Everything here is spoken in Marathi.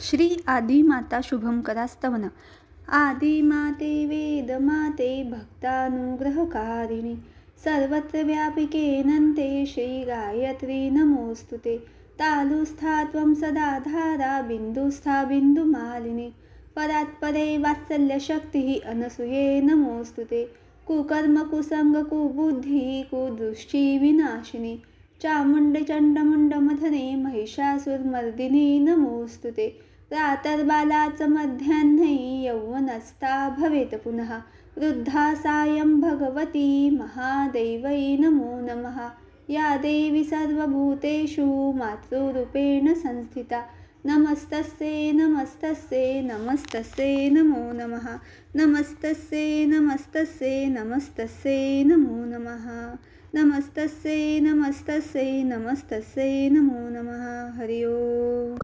श्री आदिमाता शुभंकरास्तवन. आदिमाते वेदमाते भक्तानुग्रहकारिणी सर्वत्र व्यापिके नन्ते श्री गायत्री नमोस्तुते. तालुस्था त्वं सदा धारा बिन्दुस्था बिन्दुमालिनी परात्परे वात्सल्यशक्तिः अनसूये नमोस्तुते. कुकर्म कुसंग कुबुद्धि कुदृष्टि विनाशिनी चामुण्डे चण्डमुण्डमथने महिषासुरमर्दिनी नमोस्तुते. प्रातर्बालाच मध्याह्ने यौवनस्था भवेत् पुनः वृद्धा सायं भगवती महादैवै नमो नमः. या देवी सर्वभूतेषु मातृरूपेण संस्थिता नमस्तस्यै नमस्तस्यै नमस्तस्यै नमो नमः. नमस्तस्यै नमस्तस्यै नमस्तस्यै नमो नमः. नमस्तस्यै नमस्तस्यै नमस्तस्यै नमो नमः. हरि ओम.